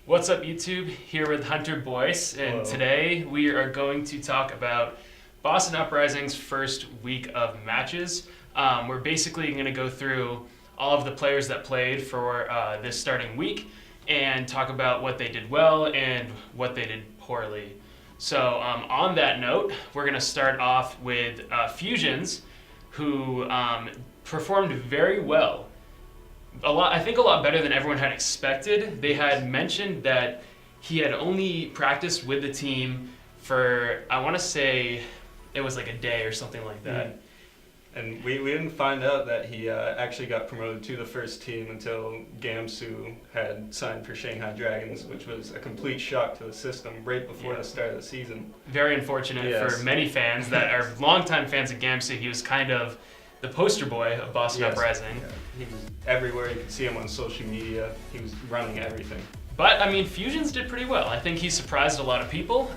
What's up, YouTube? Here with Hunter Boyce, and Hello. Today we are going to talk about Boston Uprising's first week of matches. We're basically going to go through all of the players that played for this starting week and talk about what they did well and what they did poorly. So on that note, we're going to start off with Fusions, who performed very well. I think a lot better than everyone had expected. They had mentioned that he had only practiced with the team for, I want to say, it was like a day or something like that. And we didn't find out that he actually got promoted to the first team until Gamsu had signed for Shanghai Dragons, which was a complete shock to the system right before the start of the season. Very unfortunate for many fans that are longtime fans of Gamsu. He was kind of the poster boy of Boston Uprising. Yeah. He was everywhere. You could see him on social media. He was running everything. But, I mean, Fusions did pretty well. I think he surprised a lot of people.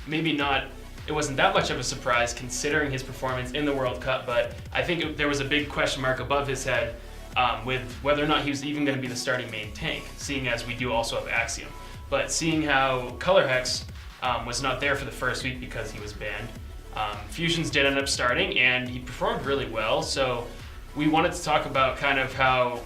Maybe not, it wasn't that much of a surprise considering his performance in the World Cup, but I think there was a big question mark above his head with whether or not he was even going to be the starting main tank, seeing as we do also have Axiom. But seeing how Color Hex was not there for the first week because he was banned, Fusions did end up starting, and he performed really well. So we wanted to talk about kind of how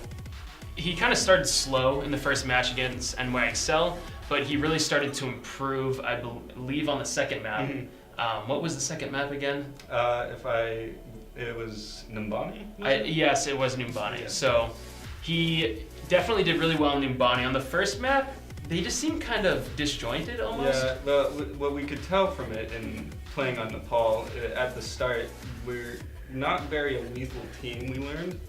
he kind of started slow in the first match against NYXL, but he really started to improve, I believe, on the second map. Mm-hmm. What was the second map again? It was Numbani? Yes, it was Numbani. Yeah. So he definitely did really well in Numbani. On the first map, they just seemed kind of disjointed almost. Yeah, well, what we could tell from it in playing on Nepal at the start, we're not very a lethal team, we learned.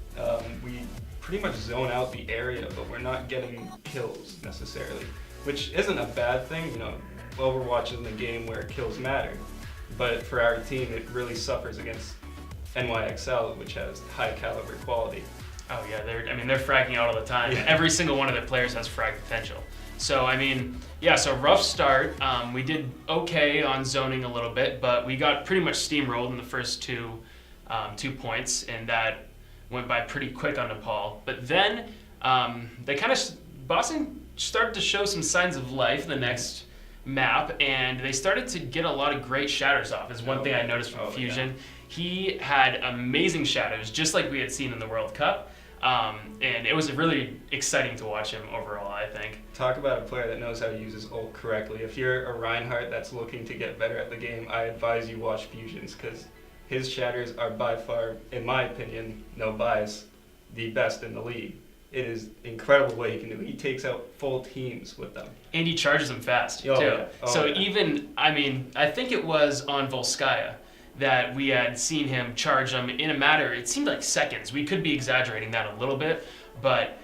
We pretty much zone out the area, but we're not getting kills necessarily, which isn't a bad thing. You know, Overwatch is in the game where kills matter, but for our team, it really suffers against NYXL, which has high caliber quality. Oh yeah, they're fragging out all the time. Yeah. Every single one of their players has frag potential. So I mean, yeah, so rough start. We did okay on zoning a little bit, but we got pretty much steamrolled in the first two points, and that went by pretty quick on Nepal. But then Boston started to show some signs of life in the next map, and they started to get a lot of great shatters off. Is one thing I noticed from Fusion. Yeah. He had amazing shadows, just like we had seen in the World Cup. And it was really exciting to watch him overall, I think. Talk about a player that knows how to use his ult correctly. If you're a Reinhardt that's looking to get better at the game, I advise you watch Fusions, because his shatters are by far, in my opinion, no bias, the best in the league. It is incredible what he can do. He takes out full teams with them. And he charges them fast, too. Yeah. Even, I think it was on Volskaya that we had seen him charge them in a matter, it seemed like seconds. We could be exaggerating that a little bit, but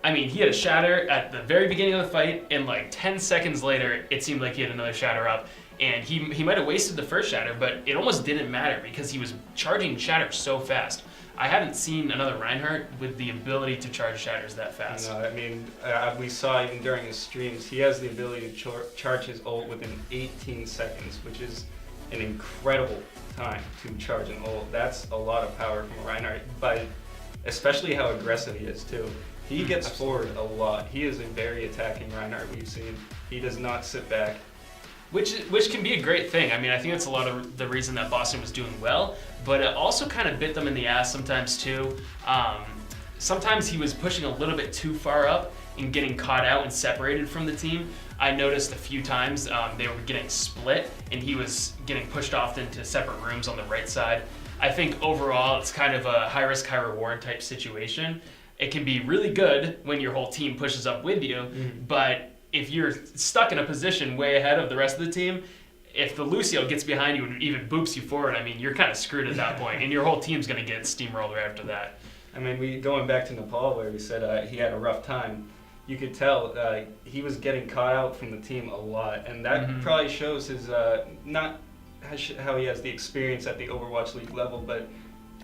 I mean, he had a shatter at the very beginning of the fight, and like 10 seconds later, it seemed like he had another shatter up. And he might have wasted the first shatter, but it almost didn't matter because he was charging shatters so fast. I haven't seen another Reinhardt with the ability to charge shatters that fast. No, I mean, we saw even during his streams, he has the ability to charge his ult within 18 seconds, which is an incredible time to charge an ult. That's a lot of power from a Reinhardt, but especially how aggressive he is too. He gets forward a lot. He is a very attacking Reinhardt we've seen. He does not sit back. Which can be a great thing. I mean, I think that's a lot of the reason that Boston was doing well, but it also kind of bit them in the ass sometimes too. Sometimes he was pushing a little bit too far up and getting caught out and separated from the team. I noticed a few times they were getting split, and he was getting pushed off into separate rooms on the right side. I think overall it's kind of a high risk, high reward type situation. It can be really good when your whole team pushes up with you, but if you're stuck in a position way ahead of the rest of the team, if the Lucio gets behind you and even boops you forward, I mean, you're kind of screwed at that point, and your whole team's going to get steamrolled right after that. I mean, going back to Nepal where we said he had a rough time, you could tell he was getting caught out from the team a lot, and that probably shows his not how he has the experience at the Overwatch League level, but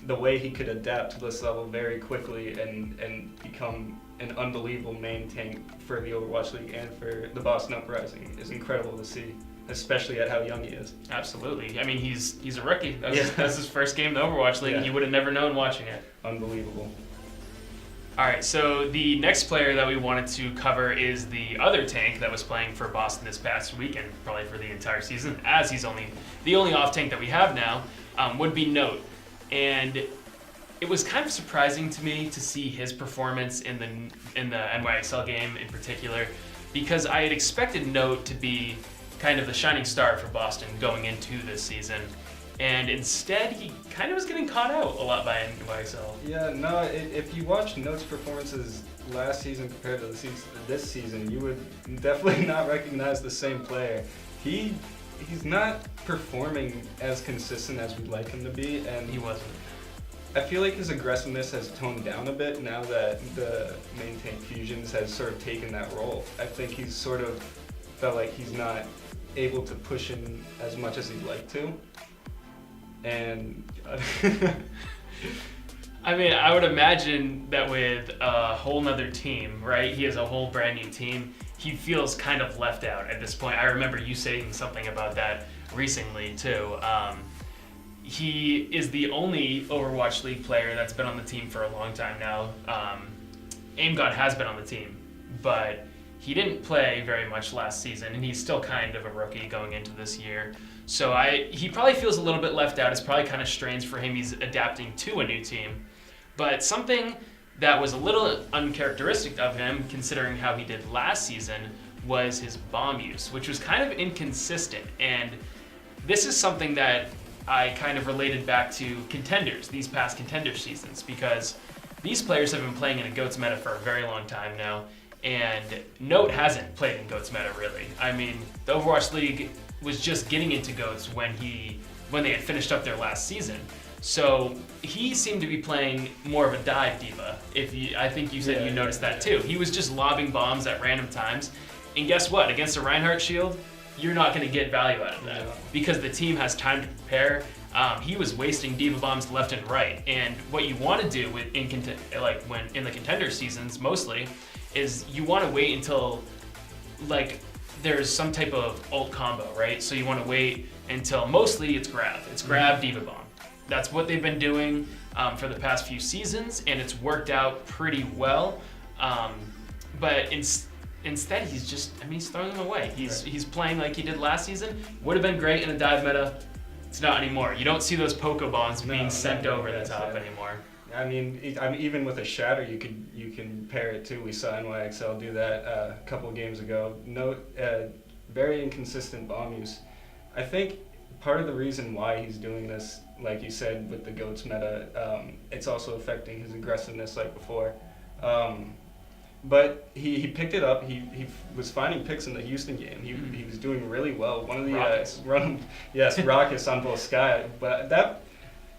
the way he could adapt to this level very quickly and become an unbelievable main tank for the Overwatch League and for the Boston Uprising is incredible to see, especially at how young he is. Absolutely. I mean, he's a rookie. That's his first game in the Overwatch League, and you would have never known watching it. Unbelievable. All right, so the next player that we wanted to cover is the other tank that was playing for Boston this past weekend, probably for the entire season, as he's the only off tank that we have now, would be Note. And it was kind of surprising to me to see his performance in the NYXL game in particular, because I had expected Note to be kind of the shining star for Boston going into this season. And instead, he kind of was getting caught out a lot by NYXL. Yeah, no, if you watch Note's performances last season compared to this season, you would definitely not recognize the same player. He's not performing as consistent as we'd like him to be, and He wasn't. I feel like his aggressiveness has toned down a bit now that the main tank Fusions has sort of taken that role. I think he's sort of felt like he's not able to push in as much as he'd like to. And I mean, I would imagine that with a whole nother team, right? He has a whole brand new team. He feels kind of left out at this point. I remember you saying something about that recently too. He is the only Overwatch League player that's been on the team for a long time now. AimGod has been on the team, but he didn't play very much last season, and he's still kind of a rookie going into this year. So he probably feels a little bit left out. It's probably kind of strange for him. He's adapting to a new team. But something that was a little uncharacteristic of him, considering how he did last season, was his bomb use, which was kind of inconsistent. And this is something that I kind of related back to contenders, these past contender seasons, because these players have been playing in a GOATS meta for a very long time now, and Note hasn't played in GOATS meta really. I mean, the Overwatch League was just getting into GOATS when they had finished up their last season. So he seemed to be playing more of a dive d.va. I think you said you noticed that too. He was just lobbing bombs at random times, and guess what? Against a Reinhardt shield, you're not going to get value out of that because the team has time to prepare. He was wasting d.va bombs left and right, and what you want to do when in the contender seasons mostly is you want to wait until there's some type of ult combo, right? So you want to wait until mostly it's grab d.va bomb. That's what they've been doing for the past few seasons, and it's worked out pretty well. But instead, he's throwing them away. He's playing like he did last season. Would have been great in a dive meta. It's not anymore. You don't see those Poke bombs being sent over the top anymore. I mean, even with a shatter, you can pair it too. We saw NYXL do that a couple of games ago. Very inconsistent bomb use. I think part of the reason why he's doing this, like you said, with the GOATS meta, it's also affecting his aggressiveness like before. But he picked it up. He was finding picks in the Houston game. He was doing really well. One of the Raucus on both Sky, but that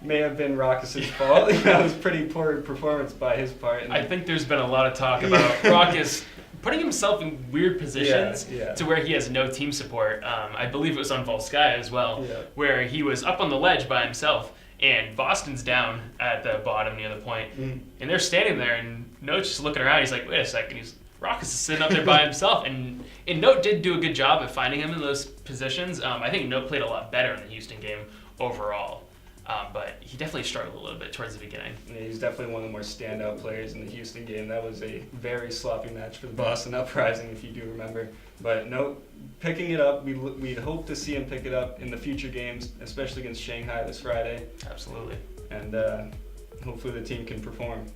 may have been Raucus' fault. That was pretty poor performance by his part. I think there's been a lot of talk about Raucus putting himself in weird positions to where he has no team support. I believe it was on Volskaya as well, where he was up on the ledge by himself, and Boston's down at the bottom near the point, and they're standing there, and Note's just looking around. He's like, wait a second, Raucus is sitting up there by himself, and Note did do a good job at finding him in those positions. I think Note played a lot better in the Houston game overall. But he definitely struggled a little bit towards the beginning. Yeah, he's definitely one of the more standout players in the Houston game. That was a very sloppy match for the Boston Uprising, if you do remember. But no, picking it up, we'd hope to see him pick it up in the future games, especially against Shanghai this Friday. Absolutely. And hopefully the team can perform.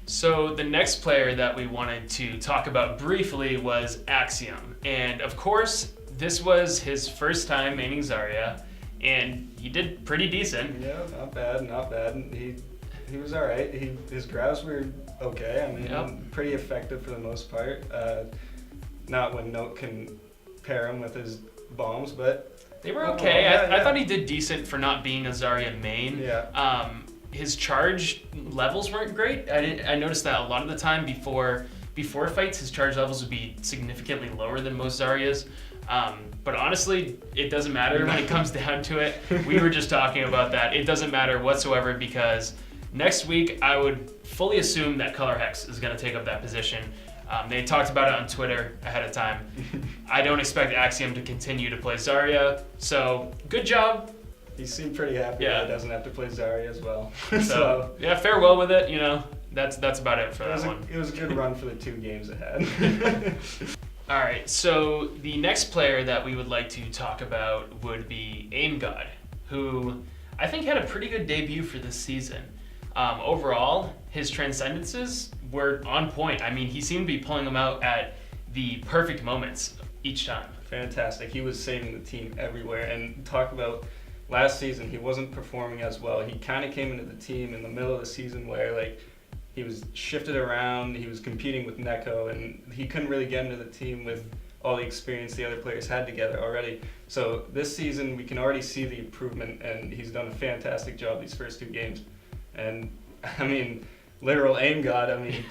So the next player that we wanted to talk about briefly was Axiom. And of course, this was his first time maining Zarya. And he did pretty decent. Yeah, not bad. He was all right. His grabs were okay. I mean, pretty effective for the most part. Not when Note can pair him with his bombs, but they were okay. I thought he did decent for not being a Zarya main. Yeah. His charge levels weren't great. I noticed that a lot of the time before fights, his charge levels would be significantly lower than most Zaryas. But honestly, it doesn't matter when it comes down to it. We were just talking about that. It doesn't matter whatsoever because next week I would fully assume that Color Hex is going to take up that position. They talked about it on Twitter ahead of time. I don't expect Axiom to continue to play Zarya, so good job. He seemed pretty happy that he doesn't have to play Zarya as well. So yeah, farewell with it. That's about it for that one. It was a good run for the 2 games it had. All right, so the next player that we would like to talk about would be AimGod, who I think had a pretty good debut for this season. Overall, his transcendences were on point. I mean, he seemed to be pulling them out at the perfect moments each time. Fantastic. He was saving the team everywhere. And talk about last season, he wasn't performing as well. He kind of came into the team in the middle of the season where, like, he was shifted around, he was competing with Neko, and he couldn't really get into the team with all the experience the other players had together already. So this season, we can already see the improvement, and he's done a fantastic job these first 2 games. And, I mean, literal aim god, I mean,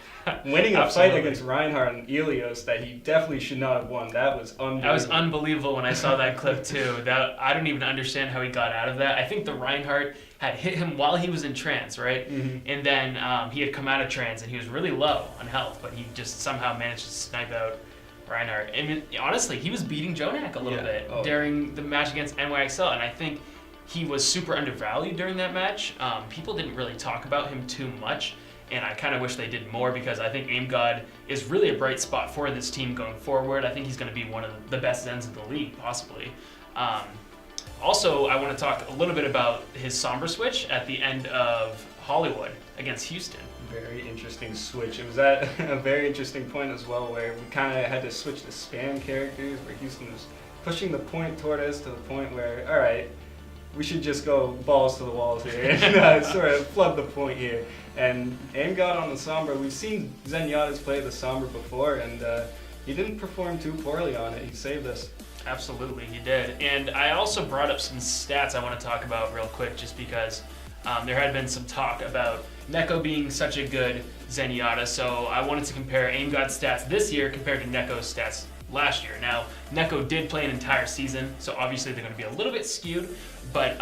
winning a fight against Reinhardt and Ilios that he definitely should not have won, that was unbelievable. That was unbelievable when I saw that clip too. That I don't even understand how he got out of that. I think the Reinhardt had hit him while he was in trance, right? Mm-hmm. And then he had come out of trance and he was really low on health, but he just somehow managed to snipe out Reinhardt. I mean, honestly, he was beating Jonak a little bit during the match against NYXL, and I think he was super undervalued during that match. People didn't really talk about him too much, and I kind of wish they did more because I think AimGod is really a bright spot for this team going forward. I think he's going to be one of the best ends of the league, possibly. Also, I want to talk a little bit about his Sombra switch at the end of Hollywood against Houston. Very interesting switch. It was at a very interesting point as well where we kind of had to switch to spam characters where Houston was pushing the point toward us to the point where, all right, we should just go balls to the walls here and sort of flood the point here. And AimGod on the Sombra, we've seen Zenyatta's play the Sombra before, and he didn't perform too poorly on it. He saved us. Absolutely, he did. And I also brought up some stats I want to talk about real quick just because there had been some talk about Neko being such a good Zenyatta, so I wanted to compare AimGod's stats this year compared to Neko's stats last year. Now, Neko did play an entire season, so obviously they're going to be a little bit skewed, but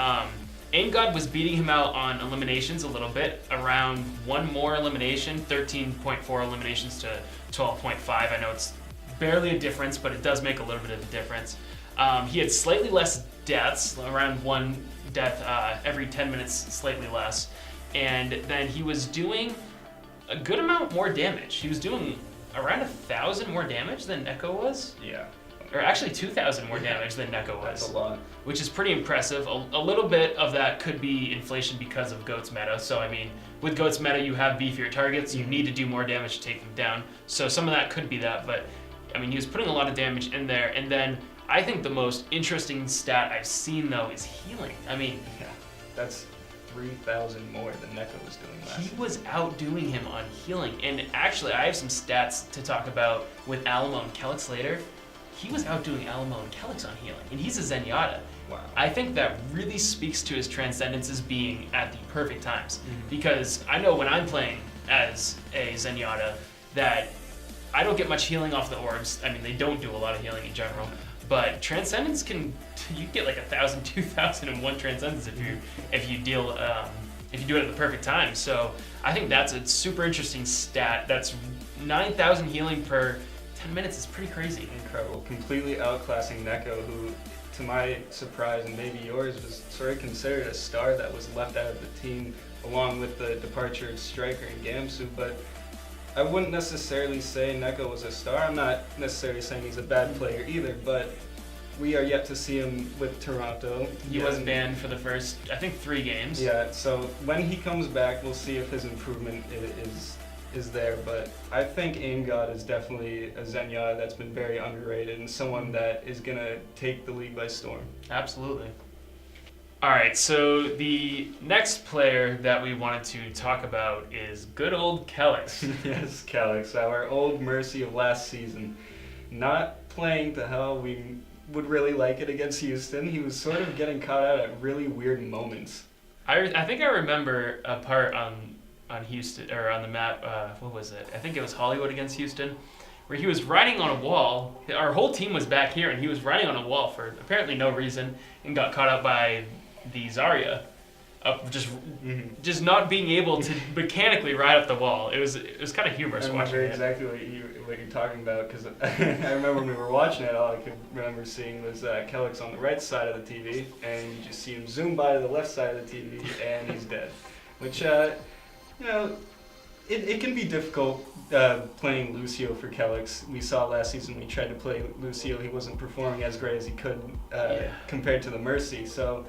AimGod was beating him out on eliminations a little bit, around one more elimination, 13.4 eliminations to 12.5. I know it's barely a difference, but it does make a little bit of a difference. He had slightly less deaths, around 1 death every 10 minutes, slightly less, and then he was doing a good amount more damage. He was doing around 1,000 more damage than Neko was. Yeah. Or actually 2,000 more damage than Neko was. That's a lot. Which is pretty impressive. A little bit of that could be inflation because of Goat's meta. So, I mean, with Goat's meta, you have beefier targets. You need to do more damage to take them down. So some of that could be that. But, I mean, he was putting a lot of damage in there. And then I think the most interesting stat I've seen, though, is healing. I mean, yeah, that's 3,000 more than Neko was doing last. He was outdoing him on healing. And actually, I have some stats to talk about with Alamo and Kelix later. He was outdoing Alamo and Kelix on healing, and he's a Zenyatta. Wow. I think that really speaks to his transcendences being at the perfect times. Mm-hmm. Because I know when I'm playing as a Zenyatta that I don't get much healing off the orbs. I mean, they don't do a lot of healing in general. But Transcendence you get like 1,000, 2,000 in one Transcendence if you do it at the perfect time. So I think that's a super interesting stat. That's 9,000 healing per 10 minutes is pretty crazy. Incredible. Completely outclassing Neko, who, to my surprise and maybe yours, was sort of considered a star that was left out of the team along with the departure of Striker and Gamsu. But I wouldn't necessarily say Neko was a star. I'm not necessarily saying he's a bad player either, but we are yet to see him with Toronto. He was banned for the first, I think, 3 games. Yeah, so when he comes back, we'll see if his improvement is there, but I think AimGod is definitely a Zenyatta that's been very underrated and someone that is going to take the league by storm. Absolutely. All right, so the next player that we wanted to talk about is good old Kelix. Yes, Kelix, our old mercy of last season. Not playing the hell we would really like it against Houston. He was sort of getting caught out at really weird moments. I think I remember a part on Houston, or on the map, what was it? I think it was Hollywood against Houston, where he was riding on a wall. Our whole team was back here, and he was riding on a wall for apparently no reason, and got caught out by the Zarya, just not being able to mechanically ride up the wall. It was kind of humorous watching it. Exactly what you're talking about, because I remember when we were watching it, all I could remember seeing was Kelix on the right side of the TV, and you just see him zoom by to the left side of the TV, and he's dead. Which, you know, It can be difficult playing Lucio for Kellex. We saw last season we tried to play Lucio. He wasn't performing as great as he could compared to the Mercy. So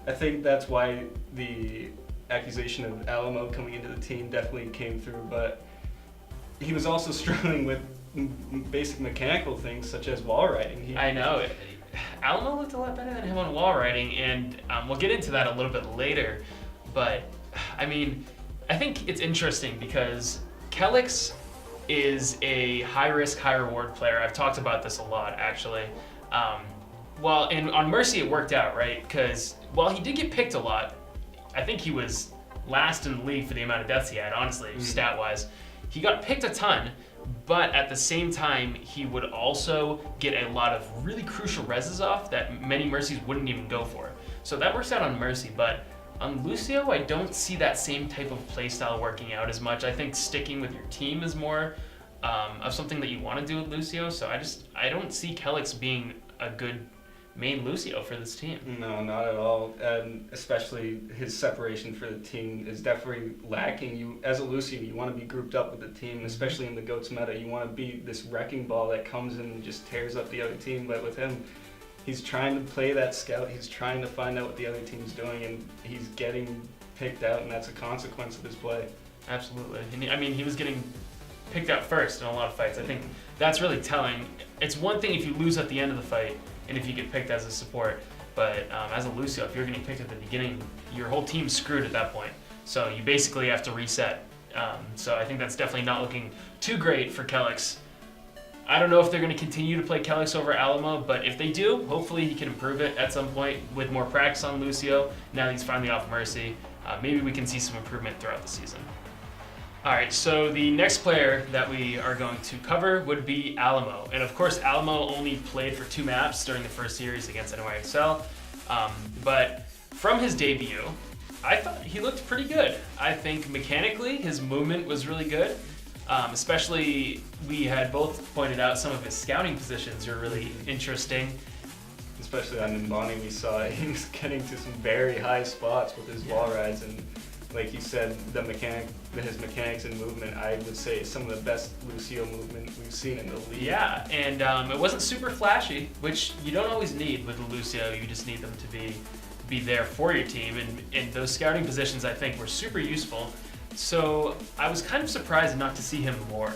I think that's why the accusation of Alamo coming into the team definitely came through. But he was also struggling with basic mechanical things such as wall riding. I know. Alamo looked a lot better than him on wall riding, and we'll get into that a little bit later. But, I mean, I think it's interesting because Kellex is a high-risk, high-reward player. I've talked about this a lot, actually. And on Mercy it worked out, right? Because while he did get picked a lot, I think he was last in the league for the amount of deaths he had, honestly, stat-wise. He got picked a ton, but at the same time, he would also get a lot of really crucial reses off that many Mercies wouldn't even go for. So that works out on Mercy, but on Lucio, I don't see that same type of playstyle working out as much. I think sticking with your team is more of something that you want to do with Lucio, so I don't see Kellex being a good main Lucio for this team. No, not at all. And especially his separation for the team is definitely lacking. You, as a Lucio, you want to be grouped up with the team, especially in the GOATS meta. You want to be this wrecking ball that comes in and just tears up the other team. But with him, he's trying to play that scout. He's trying to find out what the other team's doing, and he's getting picked out, and that's a consequence of his play. Absolutely. And I mean, he was getting picked out first in a lot of fights. I think that's really telling. It's one thing if you lose at the end of the fight and if you get picked as a support, but as a Lucio, if you're getting picked at the beginning, your whole team's screwed at that point. So you basically have to reset. So I think that's definitely not looking too great for Kellex. I don't know if they're going to continue to play Kellex over Alamo, but if they do, hopefully he can improve it at some point with more practice on Lucio. Now that he's finally off Mercy, maybe we can see some improvement throughout the season. All right, so the next player that we are going to cover would be Alamo. And of course, Alamo only played for 2 maps during the first series against NYXL. But from his debut, I thought he looked pretty good. I think mechanically, his movement was really good. Especially, we had both pointed out some of his scouting positions were really interesting. Especially on Nimbani, we saw he was getting to some very high spots with his wall rides, and like you said, his mechanics and movement, I would say some of the best Lucio movement we've seen in the league. Yeah, and it wasn't super flashy, which you don't always need with the Lucio. You just need them to be there for your team, and those scouting positions I think were super useful. So I was kind of surprised not to see him more.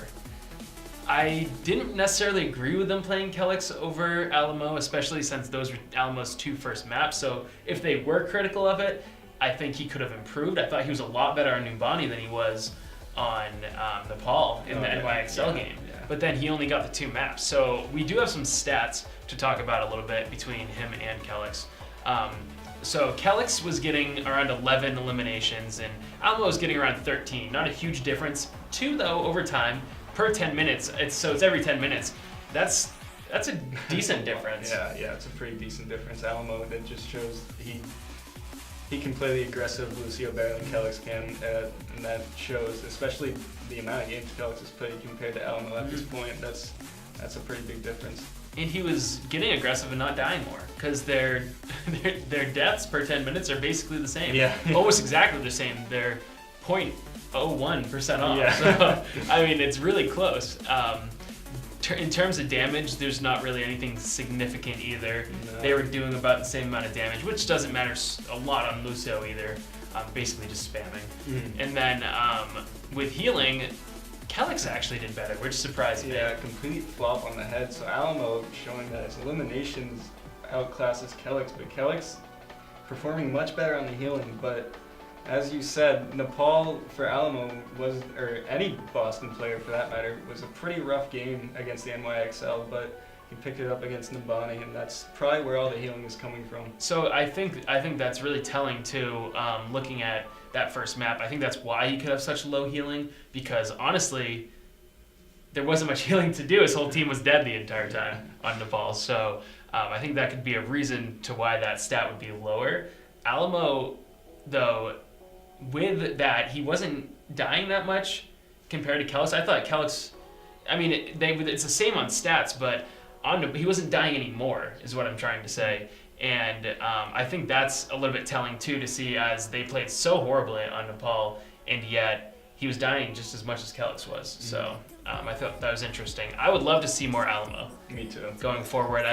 I didn't necessarily agree with them playing Kellex over Alamo, especially since those were Alamo's 2 first maps. So if they were critical of it, I think he could have improved. I thought he was a lot better on Numbani than he was on Nepal in the NYXL game. Yeah. But then he only got the 2 maps. So we do have some stats to talk about a little bit between him and Kellex. So Kellex was getting around 11 eliminations, and Alamo was getting around 13. Not a huge difference. 2 though over time per 10 minutes. It's every 10 minutes. That's a decent difference. Yeah, it's a pretty decent difference. Alamo, that just shows he can play the aggressive Lucio better than Kellex can, and that shows, especially the amount of games Kellex has played compared to Alamo at this point. That's a pretty big difference. And he was getting aggressive and not dying more, because their deaths per 10 minutes are basically the same. Yeah. Almost exactly the same. They're 0.01% off. Yeah. So, I mean, it's really close. In terms of damage, there's not really anything significant either. No. They were doing about the same amount of damage, which doesn't matter a lot on Lucio either. Basically just spamming. And then with healing, Kellex actually did better, which surprised me. Yeah, complete flop on the head. So Alamo showing that his eliminations outclasses Kellex, but Kellex performing much better on the healing. But as you said, Nepal for Alamo or any Boston player for that matter, was a pretty rough game against the NYXL, but he picked it up against Nimbani, and that's probably where all the healing is coming from. So I think that's really telling too, looking at that first map. I think that's why he could have such low healing, because honestly, there wasn't much healing to do. His whole team was dead the entire time on Nepal. So I think that could be a reason to why that stat would be lower. Alamo, though, with that, he wasn't dying that much compared to Kellex. I thought Kellex, I mean, it's the same on stats, but he wasn't dying anymore, is what I'm trying to say. And I think that's a little bit telling too, to see as they played so horribly on Nepal, and yet he was dying just as much as Kellex was. So I thought that was interesting. I would love to see more Alamo. Me too. Going forward,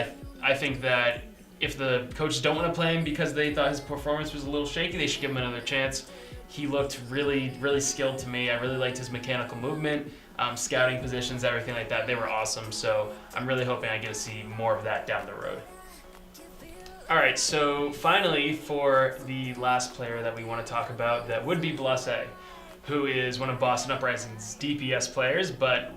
I think that if the coaches don't want to play him because they thought his performance was a little shaky, they should give him another chance. He looked really, really skilled to me. I really liked his mechanical movement, scouting positions, everything like that. They were awesome. So I'm really hoping I get to see more of that down the road. All right, so finally, for the last player that we want to talk about, that would be Blase, who is one of Boston Uprising's DPS players, but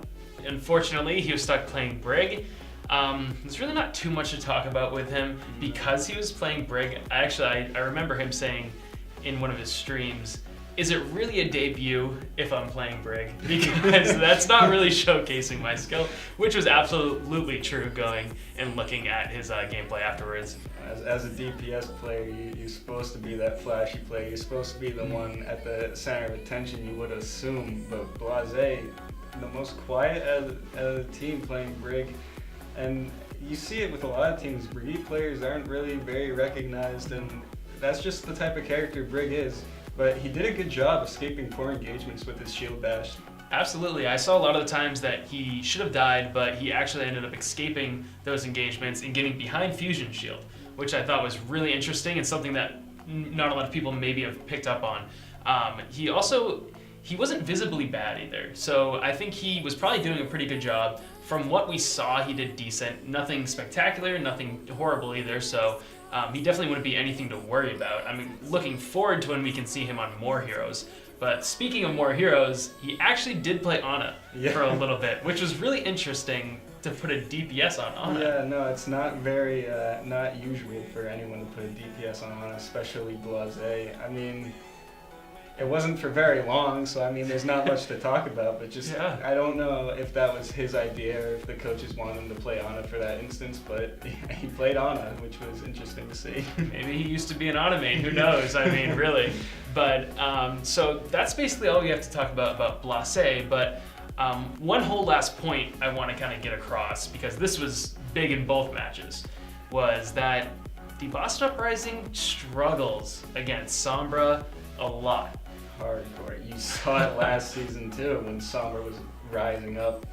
unfortunately, he was stuck playing Brig. There's really not too much to talk about with him because he was playing Brig. I remember him saying in one of his streams, is it really a debut if I'm playing Brig? Because that's not really showcasing my skill, which was absolutely true going and looking at his gameplay afterwards. As a DPS player, you're supposed to be that flashy player. You're supposed to be the one at the center of attention, you would assume. But Blase, the most quiet out of the team playing Brig. And you see it with a lot of teams. Brig players aren't really very recognized, and that's just the type of character Brig is. But he did a good job escaping poor engagements with his shield bash. Absolutely. I saw a lot of the times that he should have died, but he actually ended up escaping those engagements and getting behind Fusion Shield, which I thought was really interesting and something that not a lot of people maybe have picked up on. He wasn't visibly bad either, so I think he was probably doing a pretty good job. From what we saw, he did decent. Nothing spectacular, nothing horrible either, so he definitely wouldn't be anything to worry about. I mean, looking forward to when we can see him on more heroes. But speaking of more heroes, he actually did play Ana for a little bit, which was really interesting to put a DPS on Ana. Yeah, no, it's not very, not usual for anyone to put a DPS on Ana, especially Blase. I mean, it wasn't for very long, so I mean, there's not much to talk about, but just, I don't know if that was his idea or if the coaches wanted him to play Ana for that instance, but he played Ana, which was interesting to see. Maybe he used to be an Ana main, who knows, I mean, really. But, so that's basically all we have to talk about Blase, but one whole last point I want to kind of get across, because this was big in both matches, was that the Boston Uprising struggles against Sombra a lot. Hardcore. You saw it last season too when Sombra was rising up.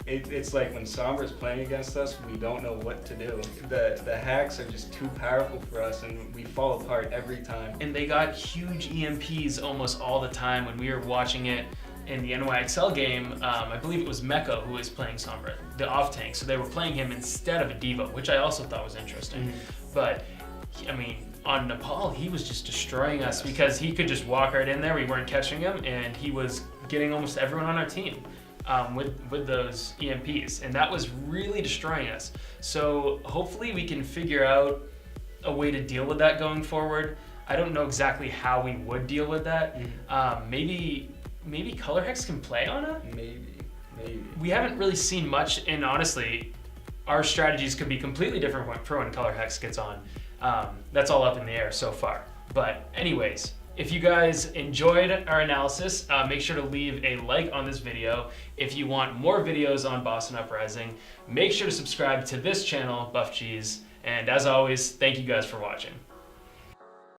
It's like when Sombra's playing against us, we don't know what to do. The hacks are just too powerful for us, and we fall apart every time. And they got huge EMPs almost all the time when we were watching it in the NYXL game. I believe it was Mecha who was playing Sombra, the off tank. So they were playing him instead of a d.va, which I also thought was interesting. But I mean, on Nepal, he was just destroying us because he could just walk right in there. We weren't catching him, and he was getting almost everyone on our team with those EMPs, and that was really destroying us. So hopefully we can figure out a way to deal with that going forward. I don't know exactly how we would deal with that. Maybe Color Hex can play on it? Maybe. We haven't really seen much, and honestly, our strategies could be completely different for when Color Hex gets on. That's all up in the air so far. But anyways, if you guys enjoyed our analysis, make sure to leave a like on this video. If you want more videos on Boston Uprising, make sure to subscribe to this channel, Buff Cheese. And as always, thank you guys for watching.